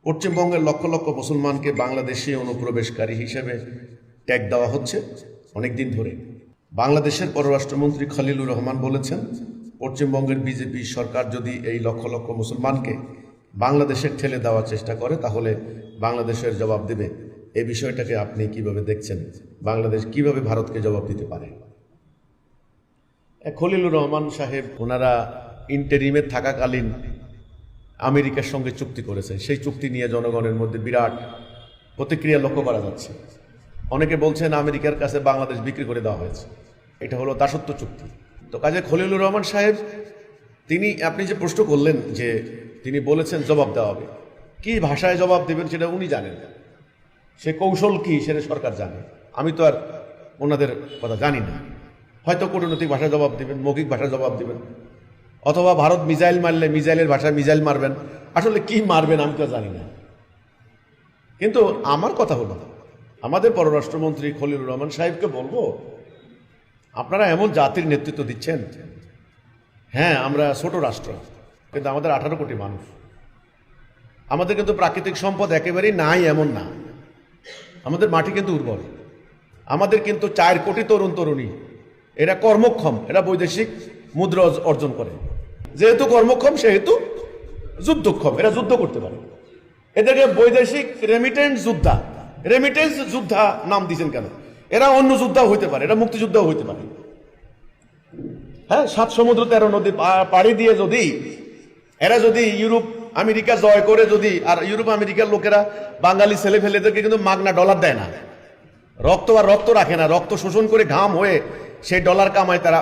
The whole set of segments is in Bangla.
পশ্চিমবঙ্গের লক্ষ লক্ষ মুসলমানকে বাংলাদেশি অনুপ্রবেশকারী হিসেবে ট্যাগ দেওয়া হচ্ছে অনেকদিন ধরে। বাংলাদেশের পররাষ্ট্রমন্ত্রী খলিলুর রহমান বলেছেন, পশ্চিমবঙ্গের বিজেপি সরকার যদি এই লক্ষ লক্ষ মুসলমানকে বাংলাদেশে ঠেলে দেওয়ার চেষ্টা করে তাহলে বাংলাদেশের জবাব দেবে। এই বিষয়টাকে আপনি কিভাবে দেখছেন? বাংলাদেশ কিভাবে ভারতকে জবাব দিতে পারে? খলিলুর রহমান সাহেব ওনারা ইন্টারিমে থাকাকালীন আমেরিকার সঙ্গে চুক্তি করেছে। সেই চুক্তি নিয়ে জনগণের মধ্যে বিরাট প্রতিক্রিয়া লক্ষ্য করা যাচ্ছে। অনেকে বলছেন আমেরিকার কাছে বাংলাদেশ বিক্রি করে দেওয়া হয়েছে, এটা হলো দাসত্ব চুক্তি। তো কাজে খলিলুর রহমান সাহেব তিনি, আপনি যে প্রশ্ন করলেন যে তিনি বলেছেন জবাব দেওয়া হবে, কি ভাষায় জবাব দেবেন সেটা উনি জানেন, সে কৌশল কি সেটা সরকার জানে। আমি তো আর ওনাদের কথা জানি না। হয়তো কূটনৈতিক ভাষায় জবাব দেবেন, মৌখিক ভাষায় জবাব দেবেন, অথবা ভারত মিসাইল মারলে মিসাইলের ভাষায় মিসাইল মারবেন। আসলে কি মারবেন আমি তো জানি না। কিন্তু আমার কথা হলো, আমাদের পররাষ্ট্রমন্ত্রী খলিলুর রহমান সাহেবকে বলবো, আপনারা এমন জাতির নেতৃত্ব দিচ্ছেন। হ্যাঁ, আমরা ছোট রাষ্ট্র, কিন্তু আমাদের 18 কোটি মানুষ। আমাদের কিন্তু প্রাকৃতিক সম্পদ একেবারেই নাই এমন না। আমাদের মাটি কিন্তু উর্বর। আমাদের কিন্তু 4 কোটি তরুণ তরুণী, এরা কর্মক্ষম, এরা বৈদেশিক মুদ্রা অর্জন করে। যেহেতু কর্মক্ষম সেহেতু যুদ্ধক্ষম, এরা যুদ্ধ করতে পারে। এদেরকে বৈদেশিক রেমিটেন্স যোদ্ধা, রেমিটেন্স যোদ্ধা নাম দিয়েছেন কেন? এরা অন্য যোদ্ধাও হইতে পারে, এরা মুক্তিযোদ্ধাও হইতে পারে। হ্যাঁ, 7 সমুদ্র 13 নদী পাড়ি দিয়ে যদি এরা যদি ইউরোপ আমেরিকা জয় করে, যদি আর ইউরোপ আমেরিকার লোকেরা বাঙালি ছেলে ফেলেদেরকে কিন্তু মাগনা ডলার দেয় না, রক্ত আর রক্ত রাখে না, রক্ত শোষণ করে ঘাম হয়ে সেই ডলার কামায় তারা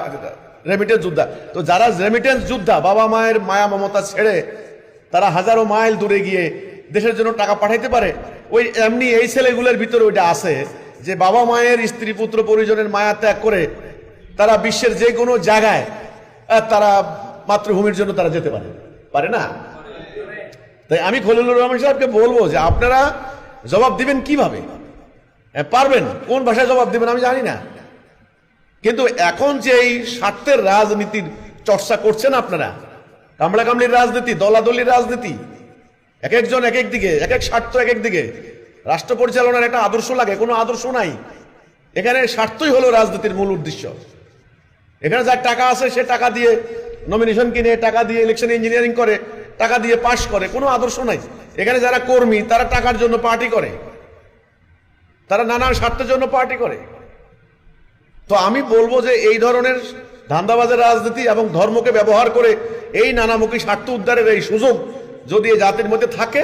রেমিটেন্স যোদ্ধা। তো যারা রেমিটেন্স যোদ্ধা, বাবা মায়ের মায়া মমতা ছেড়ে তারা হাজারো মাইল দূরে গিয়ে দেশের জন্য টাকা পাঠাইতে পারে, ওই এমনি এই ছেলেগুলোর ভিতরে ওইটা আছে যে বাবা মায়ের স্ত্রী পুত্র পরিজনের মায়া ত্যাগ করে তারা বিশ্বের যে কোনো জায়গায় তারা মাতৃভূমির জন্য তারা যেতে পারে, পারে না? তাই আমি খলিলুর রহমান সাহেবকে বলবো যে আপনারা জবাব দিবেন কিভাবে? পারবেন, কোন ভাষায় জবাব দিবেন আমি জানি না। কিন্তু এখন যে এই স্বার্থের রাজনীতির চর্চা করছেন আপনারা, কামড়া কামড়ির রাজনীতি, দলাদলির রাজনীতি, এক একজন এক এক দিকে, এক এক স্বার্থ এক এক দিকে। রাষ্ট্র পরিচালনার একটা আদর্শ লাগে, কোনো আদর্শ নাই। এখানে স্বার্থই হলো রাজনীতির মূল উদ্দেশ্য। এখানে যার টাকা আছে সে টাকা দিয়ে নমিনেশন কিনে, টাকা দিয়ে ইলেকশন ইঞ্জিনিয়ারিং করে, টাকা দিয়ে পাশ করে, কোনো আদর্শ নাই। এখানে যারা কর্মী তারা টাকার জন্য পার্টি করে, তারা নানান স্বার্থের জন্য পার্টি করে। তো আমি বলবো যে এই ধরনের ধান্দাবাজের রাজনীতি এবং ধর্মকে ব্যবহার করে এই নানামুখী স্বার্থ উদ্ধারের এই সুযোগ যদি এই জাতির মধ্যে থাকে,